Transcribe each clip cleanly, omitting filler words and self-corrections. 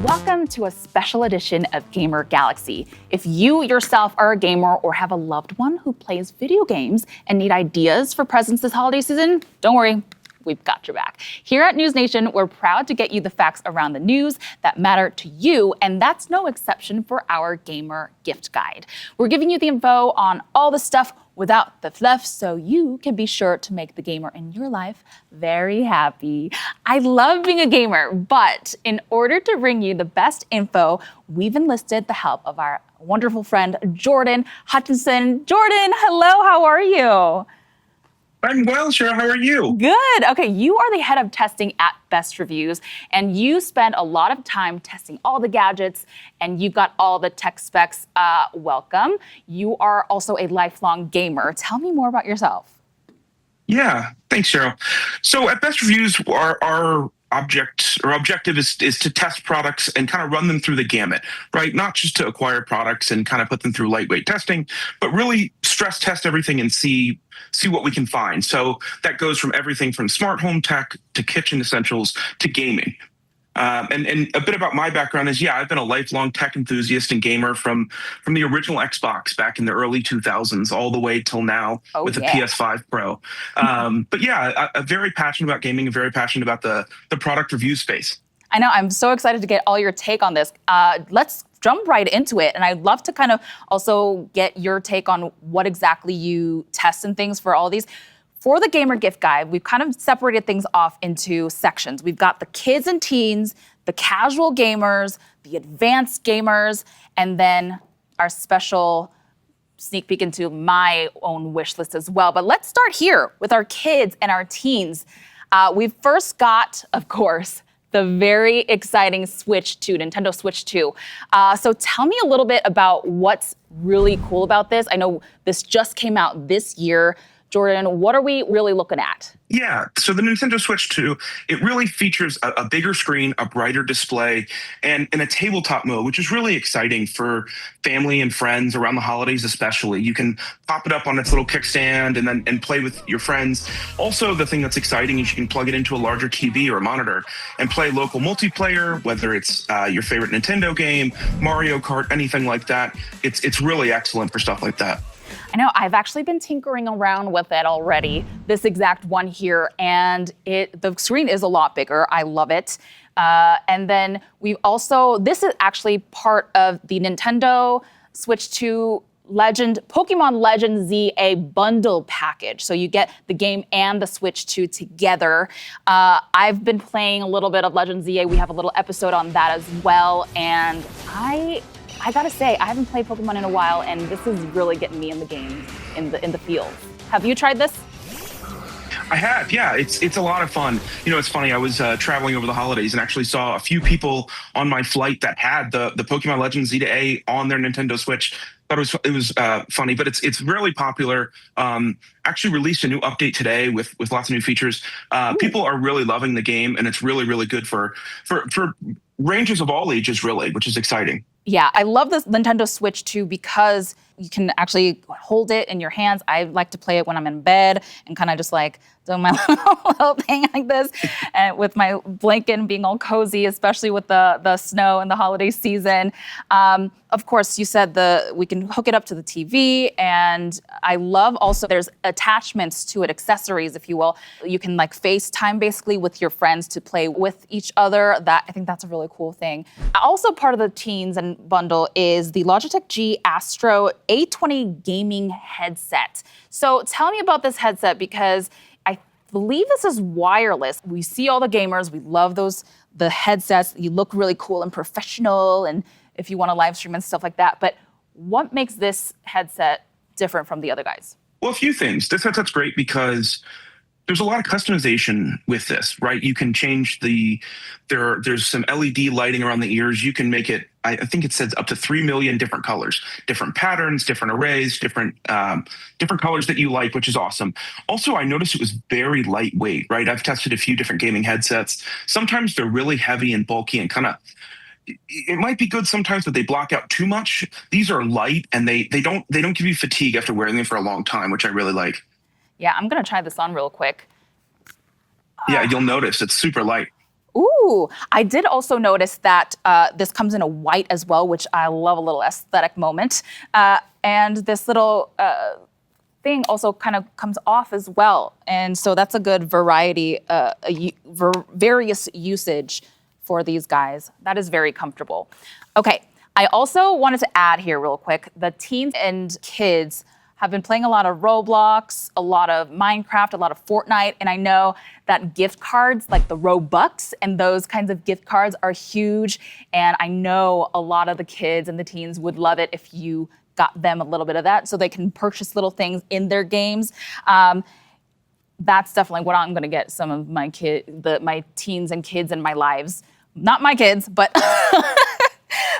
Welcome to a special edition of Gamer Galaxy. If you yourself are a gamer or have a loved one who plays video games and need ideas for presents this holiday season, don't worry, we've got your back. Here at NewsNation, we're proud to get you the facts around the news that matter to you, and that's no exception for our gamer gift guide. We're giving you the info on all the stuff without the fluff, so you can be sure to make the gamer in your life very happy. I love being a gamer, but in order to bring you the best info, we've enlisted the help of our wonderful friend, Jordan Hutchinson. Jordan, hello, how are you? I'm well, Cher. How are you? Good. Okay, you are the head of testing at BestReviews, and you spend a lot of time testing all the gadgets, and you've got all the tech specs. Welcome. You are also a lifelong gamer. Tell me more about yourself. Yeah, thanks, Cheryl. So at BestReviews, our objective is to test products and kind of run them through the gamut, right? Not just to acquire products and kind of put them through lightweight testing, but really stress test everything and see what we can find. So that goes from everything from smart home tech to kitchen essentials to gaming. And a bit about my background is, I've been a lifelong tech enthusiast and gamer from the original Xbox back in the early 2000s all the way till now with the PS5 Pro. But I'm very passionate about gaming and very passionate about the product review space. I know, I'm so excited to get all your take on this. Let's jump right into it. And I'd love to kind of also get your take on what exactly you test and things for all these. For the Gamer Gift Guide, we've kind of separated things off into sections. We've got the kids and teens, the casual gamers, the advanced gamers, and then our special sneak peek into my own wish list as well. But let's start here with our kids and our teens. We've first got, of course, the very exciting Nintendo Switch 2. So tell me a little bit about what's really cool about this. I know this just came out this year. Jordan, what are we really looking at? Yeah, so the Nintendo Switch 2, it really features a bigger screen, a brighter display, and a tabletop mode, which is really exciting for family and friends around the holidays especially. You can pop it up on its little kickstand and play with your friends. Also, the thing that's exciting is you can plug it into a larger TV or a monitor and play local multiplayer, whether it's your favorite Nintendo game, Mario Kart, anything like that. It's really excellent for stuff like that. I know, I've actually been tinkering around with it already, this exact one here, and the screen is a lot bigger. I love it. And then this is actually part of the Nintendo Switch 2 Pokemon Legend ZA bundle package. So you get the game and the Switch 2 together. I've been playing a little bit of Legend ZA. We have a little episode on that as well, and I gotta say, I haven't played Pokemon in a while, and this is really getting me in the game, in the field. Have you tried this? I have, yeah. It's a lot of fun. You know, it's funny. I was traveling over the holidays and actually saw a few people on my flight that had the Pokemon Legends Z on their Nintendo Switch. Thought it was funny, but it's really popular. Actually released a new update today with lots of new features. People are really loving the game, and it's really, really good for ranges of all ages, really, which is exciting. Yeah, I love this Nintendo Switch 2 because you can actually hold it in your hands. I like to play it when I'm in bed and kind of just like do my little thing like this, and with my blanket and being all cozy, especially with the snow and the holiday season. Of course, you said we can hook it up to the TV, and I love also there's attachments to it, accessories, if you will. You can like FaceTime basically with your friends to play with each other. I think that's a really cool thing. Also part of the teens and bundle is the Logitech G Astro A20 gaming headset. So tell me about this headset, because I believe this is wireless. We see all the gamers, we love the headsets. You look really cool and professional, and if you want to live stream and stuff like that. But what makes this headset different from the other guys? Well, a few things. This headset's great because there's a lot of customization with this, right? You can change there's some LED lighting around the ears. You can make it, I think it says up to 3 million different colors, different patterns, different arrays, different colors that you like, which is awesome. Also, I noticed it was very lightweight, right? I've tested a few different gaming headsets. Sometimes they're really heavy and bulky and kind of, it might be good sometimes, but they block out too much. These are light, and they don't give you fatigue after wearing them for a long time, which I really like. Yeah, I'm gonna try this on real quick. Yeah, you'll notice it's super light. Ooh, I did also notice that this comes in a white as well, which I love a little aesthetic moment. And this little thing also kind of comes off as well. And so that's a good variety, various usage for these guys. That is very comfortable. Okay, I also wanted to add here real quick, the teens and kids have been playing a lot of Roblox, a lot of Minecraft, a lot of Fortnite, and I know that gift cards, like the Robux and those kinds of gift cards are huge, and I know a lot of the kids and the teens would love it if you got them a little bit of that so they can purchase little things in their games. That's definitely what I'm gonna get some of my my teens and kids in my lives. Not my kids, but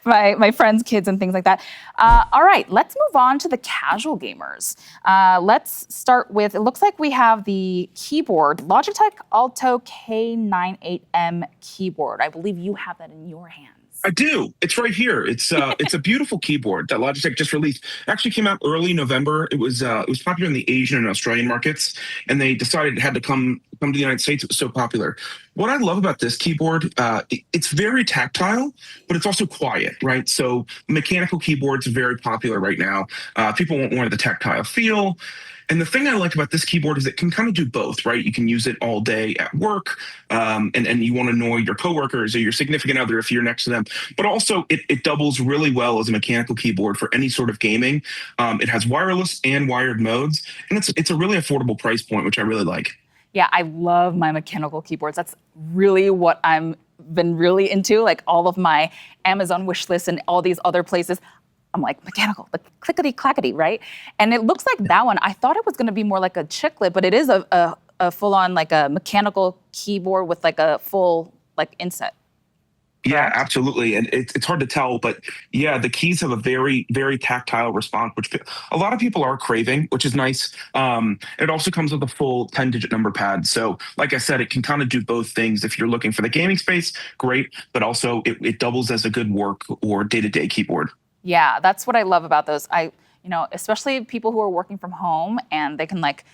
my friends' kids and things like that. All right, let's move on to the casual gamers. Let's start with, it looks like we have the keyboard, Logitech Alto K98M keyboard. I believe you have that in your hands. I do. It's right here. It's a beautiful keyboard that Logitech just released. It actually came out early November. It was popular in the Asian and Australian markets, and they decided it had to come to the United States. It was so popular. What I love about this keyboard, it's very tactile, but it's also quiet, right? So mechanical keyboards are very popular right now. People want more of the tactile feel. And the thing I like about this keyboard is it can kind of do both, right? You can use it all day at work, and you want to annoy your coworkers or your significant other if you're next to them. But also, it doubles really well as a mechanical keyboard for any sort of gaming. It has wireless and wired modes, and it's a really affordable price point, which I really like. Yeah, I love my mechanical keyboards. That's really what I'm been really into, like all of my Amazon wish lists and all these other places. I'm like, mechanical, like clickety clackety, right? And it looks like that one, I thought it was gonna be more like a chiclet, but it is a full on like a mechanical keyboard with like a full like inset. Yeah, Correct? absolutely. And it's hard to tell, but yeah, the keys have a very, very tactile response, which a lot of people are craving, which is nice. It also comes with a full 10-digit number pad. So like I said, it can kind of do both things. If you're looking for the gaming space, great, but also it doubles as a good work or day-to-day keyboard. Yeah, that's what I love about those. Especially people who are working from home and they can like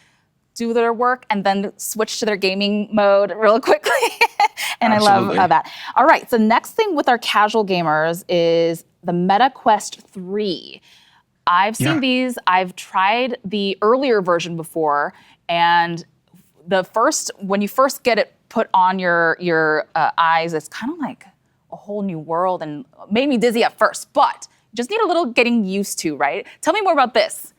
do their work and then switch to their gaming mode real quickly. And Absolutely. I love that. All right, so next thing with our casual gamers is the Meta Quest 3. I've seen these, I've tried the earlier version before, and when you first get it put on your eyes, it's kind of like a whole new world and made me dizzy at first, but just need a little getting used to, right? Tell me more about this.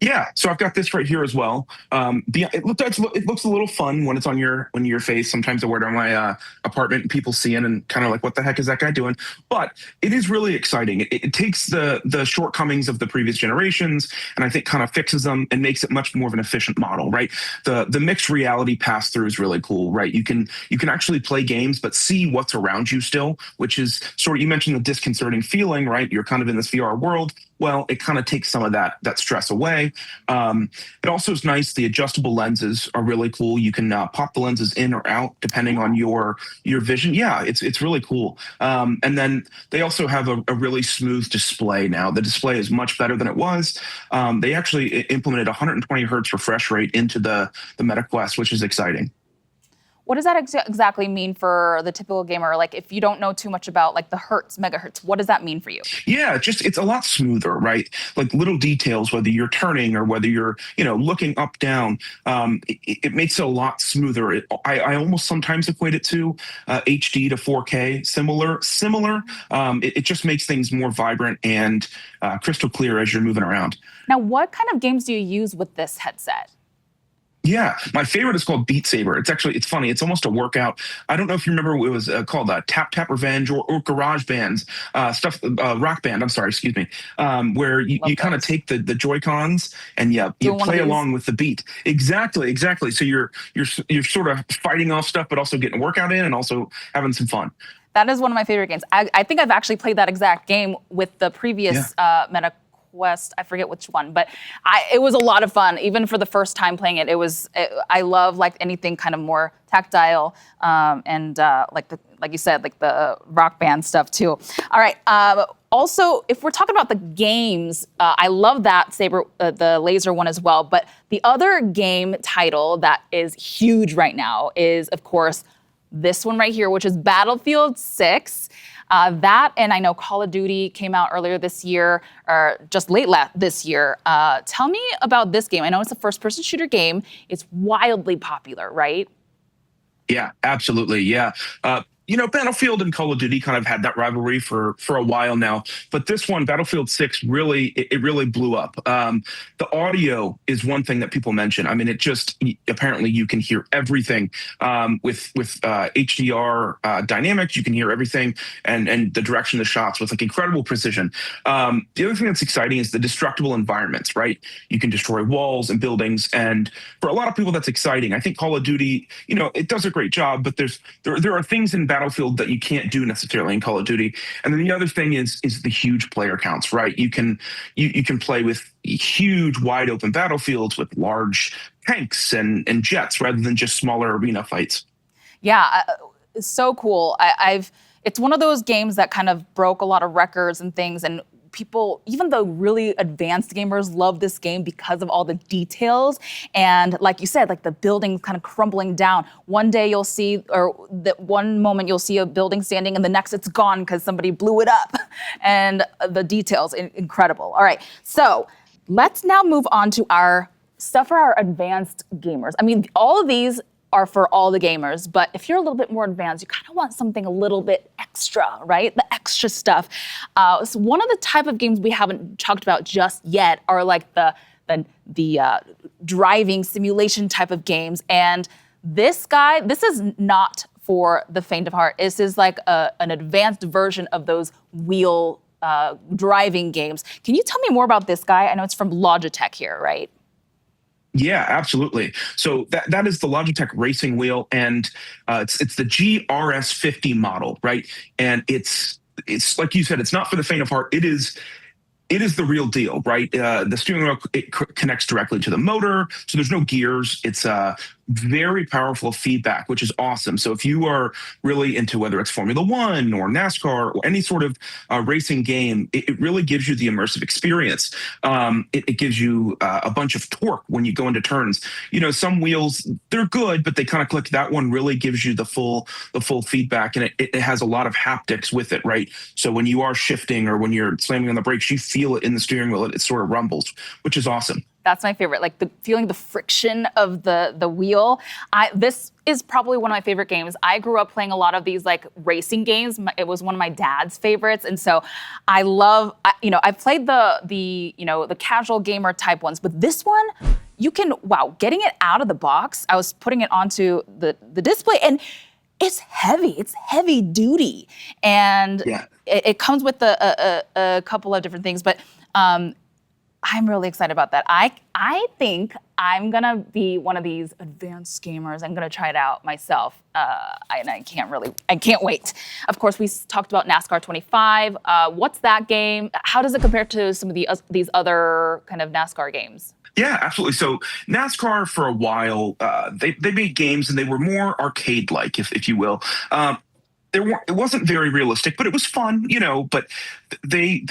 Yeah, so I've got this right here as well. It looks a little fun when it's on your face. Sometimes I wear it on my apartment and people see it and kind of like, what the heck is that guy doing? But it is really exciting. It takes the shortcomings of the previous generations and I think kind of fixes them and makes it much more of an efficient model, right? The mixed reality pass through is really cool, right? You can actually play games but see what's around you still, which is sort of, you mentioned the disconcerting feeling, right? You're kind of in this VR world. Well, it kind of takes some of that stress away. It also is nice. The adjustable lenses are really cool. You can pop the lenses in or out depending on your vision. Yeah, it's really cool. And then they also have a really smooth display now. The display is much better than it was. They actually implemented 120 hertz refresh rate into the Meta Quest, which is exciting. What does that exactly mean for the typical gamer? Like if you don't know too much about like the hertz, megahertz, what does that mean for you? Yeah, it's a lot smoother, right? Like little details, whether you're turning or whether you're, looking up, down, it makes it a lot smoother. I almost sometimes equate it to HD to 4K, similar. It just makes things more vibrant and crystal clear as you're moving around. Now, what kind of games do you use with this headset? Yeah, my favorite is called Beat Saber. It's funny. It's almost a workout. I don't know if you remember what it was called, Tap Tap Revenge or Garage Bands stuff, Rock Band. I'm sorry, excuse me. Where you kind of take the Joy Cons and you play along with the beat. Exactly. So you're sort of fighting off stuff, but also getting a workout in and also having some fun. That is one of my favorite games. I think I've actually played that exact game with the previous Meta Quest, I forget which one, but it was a lot of fun. Even for the first time playing it, I love like anything kind of more tactile and like you said, like the Rock Band stuff too. All right. Also, if we're talking about the games, I love that Saber, the laser one as well. But the other game title that is huge right now is, of course, this one right here, which is Battlefield 6. That, and I know Call of Duty came out earlier this year, or just late this year. Tell me about this game. I know it's a first-person shooter game. It's wildly popular, right? Yeah, absolutely. Yeah. Battlefield and Call of Duty kind of had that rivalry for a while now, but this one, Battlefield 6, it really blew up. The audio is one thing that people mention. I mean, apparently you can hear everything with HDR dynamics. You can hear everything and the direction of the shots with like incredible precision. The other thing that's exciting is the destructible environments, right? You can destroy walls and buildings, and for a lot of people, that's exciting. I think Call of Duty, it does a great job, but there are things in Battlefield that you can't do necessarily in Call of Duty. And then the other thing is the huge player counts, right? You can play with huge wide open battlefields with large tanks and jets rather than just smaller arena fights. Yeah, it's so cool. It's one of those games that kind of broke a lot of records and things, and people, even though really advanced gamers, love this game because of all the details. And like you said, like the buildings kind of crumbling down. One day you'll see, or that one moment you'll see a building standing and the next it's gone because somebody blew it up. And the details, incredible. All right, so let's now move on to our stuff for our advanced gamers. I mean, all of these are for all the gamers, but if you're a little bit more advanced, you kind of want something a little bit extra, right? The extra stuff. So one of the type of games we haven't talked about just yet are like the driving simulation type of games. And this is not for the faint of heart. This is like an advanced version of those wheel driving games. Can you tell me more about this guy? I know it's from Logitech here, right? Yeah, absolutely. So that is the Logitech racing wheel, and it's the GRS50 model, right? And it's like you said, it's not for the faint of heart. It is the real deal, right? The steering wheel, connects directly to the motor, so there's no gears. It's very powerful feedback, which is awesome. So if you are really into whether it's Formula One or NASCAR or any sort of racing game, it really gives you the immersive experience. It gives you a bunch of torque when you go into turns. Some wheels, they're good, but they kind of click. That one really gives you the full feedback, and it has a lot of haptics with it, right? So when you are shifting or when you're slamming on the brakes, you feel it in the steering wheel. It sort of rumbles, which is awesome. That's my favorite, like feeling the friction of the wheel. This is probably one of my favorite games. I grew up playing a lot of these like racing games. It was one of my dad's favorites, and so I've played the casual gamer type ones, but this one, you can, getting it out of the box. I was putting it onto the display, and it's heavy. It's heavy duty, and yeah. it comes with a couple of different things, but. I'm really excited about that. I think I'm gonna be one of these advanced gamers. I'm gonna try it out myself. And I can't wait. Of course, we talked about NASCAR 25. What's that game? How does it compare to some of these other kind of NASCAR games? Yeah, absolutely. So NASCAR for a while, they made games and they were more arcade-like, if you will. It wasn't very realistic, but it was fun, but they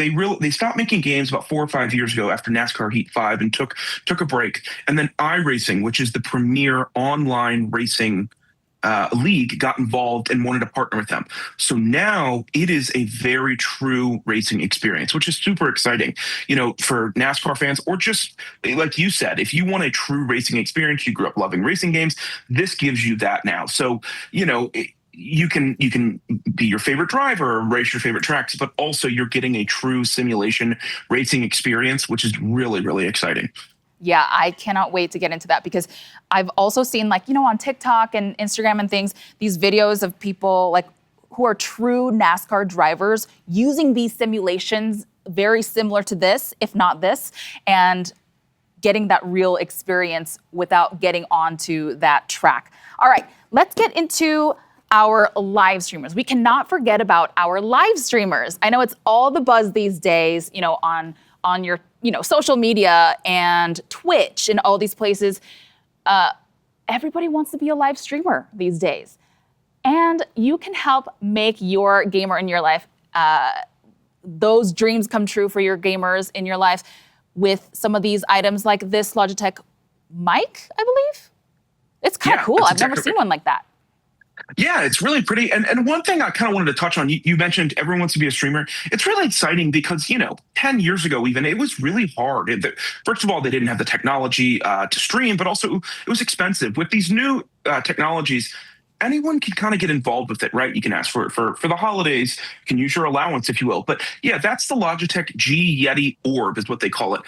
stopped making games about 4 or 5 years ago after NASCAR Heat 5 and took a break. And then iRacing, which is the premier online racing league, got involved and wanted to partner with them. So now it is a very true racing experience, which is super exciting, for NASCAR fans, or just like you said, if you want a true racing experience, you grew up loving racing games, this gives you that now. So, you can be your favorite driver, race your favorite tracks, but also you're getting a true simulation racing experience, which is really, really exciting. Yeah, I cannot wait to get into that, because I've also seen on TikTok and Instagram and things, these videos of people who are true NASCAR drivers using these simulations very similar to this, if not this, and getting that real experience without getting onto that track. All right, let's get into our live streamers. We cannot forget about our live streamers. I know it's all the buzz these days, on your, social media and Twitch and all these places. Everybody wants to be a live streamer these days. And you can help make your gamer in your life, those dreams come true for your gamers in your life with some of these items like this Logitech mic, I believe. It's kind of cool. I've never seen one like that. Yeah, it's really pretty. And one thing I kind of wanted to touch on, you mentioned everyone wants to be a streamer. It's really exciting because, 10 years ago, even, it was really hard. First of all, they didn't have the technology to stream, but also it was expensive. With these new technologies, anyone can kind of get involved with it, right? You can ask for the holidays, you can use your allowance, if you will. But yeah, that's the Logitech G Yeti Orb is what they call it.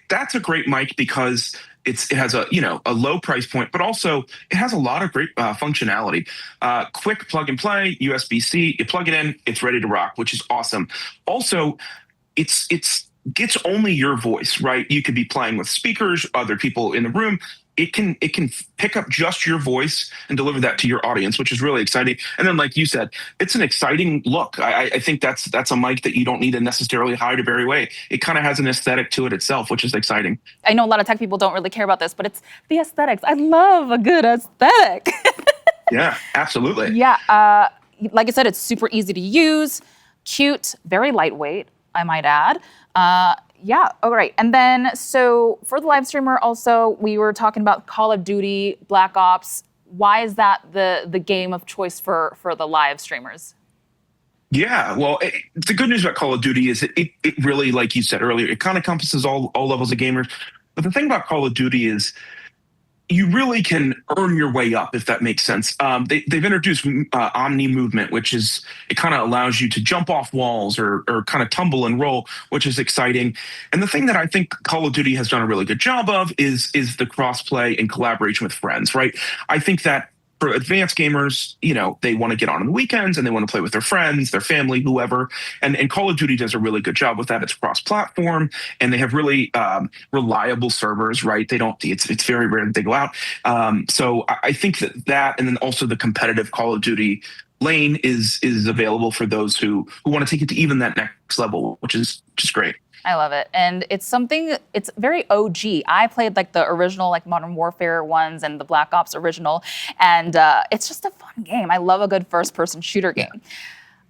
That's a great mic because it has a low price point, but also it has a lot of great functionality. Quick plug and play, USB-C. You plug it in, it's ready to rock, which is awesome. Also, it's gets only your voice, right? You could be playing with speakers, other people in the room. It can pick up just your voice and deliver that to your audience, which is really exciting. And then, like you said, it's an exciting look. I think that's a mic that you don't need to necessarily hide a very way. It kind of has an aesthetic to it itself, which is exciting. I know a lot of tech people don't really care about this, but it's the aesthetics. I love a good aesthetic. Yeah, absolutely. Yeah, like I said, it's super easy to use, cute, very lightweight, I might add. Yeah, all right. And then, so for the live streamer also, we were talking about Call of Duty, Black Ops. Why is that the game of choice for the live streamers? Yeah, well, the good news about Call of Duty is it really, like you said earlier, it kind of encompasses all levels of gamers. But the thing about Call of Duty is you really can earn your way up, if that makes sense. They've introduced Omni movement, which is it kind of allows you to jump off walls or kind of tumble and roll, which is exciting. And the thing that I think Call of Duty has done a really good job of is the crossplay and collaboration with friends, right? I think that for advanced gamers, they want to get on the weekends and they want to play with their friends, their family, whoever. And Call of Duty does a really good job with that. It's cross-platform, and they have really reliable servers, right? They don't. It's very rare that they go out. So I think that, and then also the competitive Call of Duty lane is available for those who want to take it to even that next level, which is just great. I love it. And it's very OG. I played like the original like Modern Warfare ones and the Black Ops original. And it's just a fun game. I love a good first person shooter game.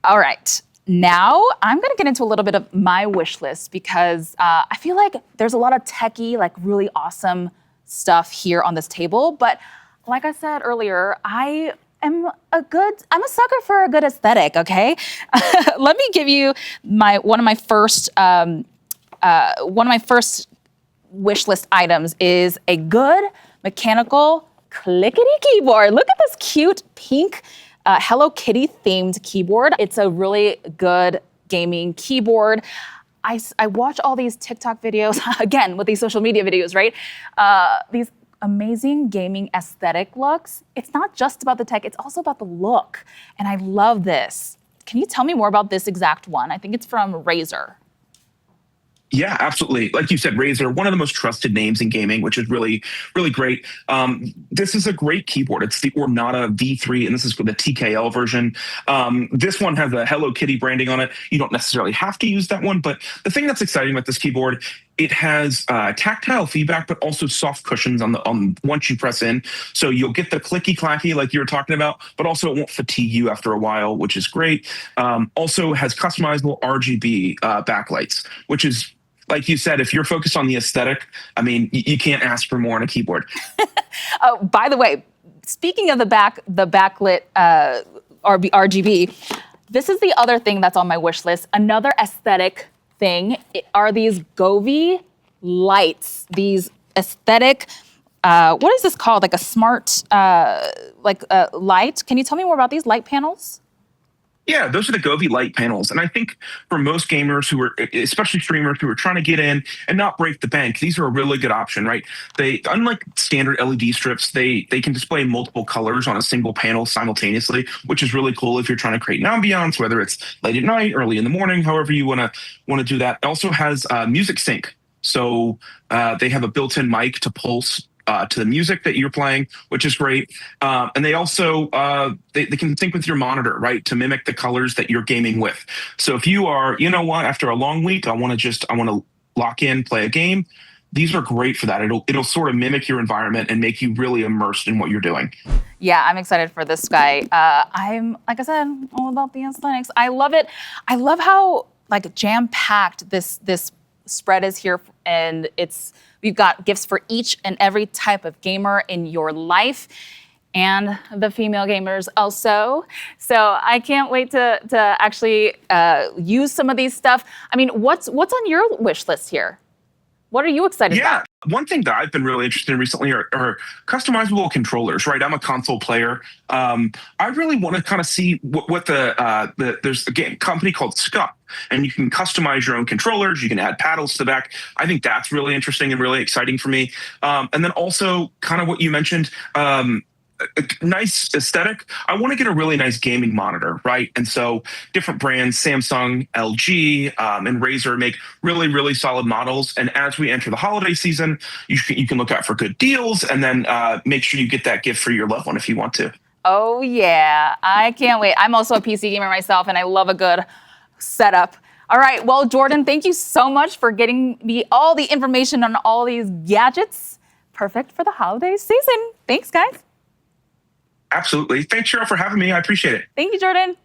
All right. Now I'm going to get into a little bit of my wish list because I feel like there's a lot of techie, like really awesome stuff here on this table. But like I said earlier, I'm a sucker for a good aesthetic, okay? Let me give you one of my first wish list items is a good mechanical clickety keyboard. Look at this cute pink Hello Kitty themed keyboard. It's a really good gaming keyboard. I watch all these TikTok videos, again, with these social media videos, right? These amazing gaming aesthetic looks. It's not just about the tech, it's also about the look. And I love this. Can you tell me more about this exact one? I think it's from Razer. Yeah, absolutely. Like you said, Razer, one of the most trusted names in gaming, which is really, really great. This is a great keyboard. It's the Nata V3, and this is for the TKL version. This one has a Hello Kitty branding on it. You don't necessarily have to use that one, but the thing that's exciting about this keyboard, it has tactile feedback, but also soft cushions on once you press in. So you'll get the clicky clacky like you were talking about, but also it won't fatigue you after a while, which is great. Also has customizable RGB backlights, which is, like you said, if you're focused on the aesthetic, I mean, you can't ask for more on a keyboard. Oh, by the way, speaking of the backlit RGB, this is the other thing that's on my wish list. Another aesthetic thing are these Govee lights. These aesthetic, what is this called? Like a smart, light. Can you tell me more about these light panels? Yeah, those are the Govee light panels. And I think for most gamers who are, especially streamers who are trying to get in and not break the bank, these are a really good option, right? They, unlike standard LED strips, they can display multiple colors on a single panel simultaneously, which is really cool if you're trying to create an ambiance, whether it's late at night, early in the morning, however you want to do that. It also has music sync. So they have a built-in mic to pulse to the music that you're playing, which is great. And they also, they can sync with your monitor, right, to mimic the colors that you're gaming with. So if you are, you know what, after a long week, I want to lock in, play a game, these are great for that. It'll sort of mimic your environment and make you really immersed in what you're doing. Yeah, I'm excited for this guy. I'm, like I said, all about the aesthetics. I love it. I love how like jam-packed this spread is here, and we've got gifts for each and every type of gamer in your life. and the female gamers also. So I can't wait to actually use some of these stuff. I mean, what's on your wish list here? What are you excited about? One thing that I've been really interested in recently are customizable controllers, right? I'm a console player. I really want to kind of see what there's a company called Scuff, and you can customize your own controllers. You can add paddles to the back. I think that's really interesting and really exciting for me. And then also kind of what you mentioned, a nice aesthetic. I want to get a really nice gaming monitor, right? And so different brands, Samsung, LG, and Razer make really, really solid models. And as we enter the holiday season, you can look out for good deals, and then make sure you get that gift for your loved one if you want to. Oh yeah, I can't wait. I'm also a PC gamer myself, and I love a good setup. All right, well, Jordan, thank you so much for getting me all the information on all these gadgets. Perfect for the holiday season. Thanks, guys. Absolutely. Thanks, Cheryl, for having me. I appreciate it. Thank you, Jordan.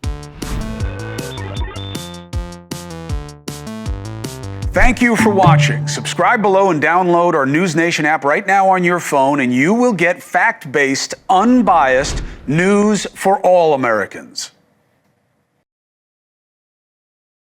Thank you for watching. Subscribe below and download our NewsNation app right now on your phone, and you will get fact-based, unbiased news for all Americans.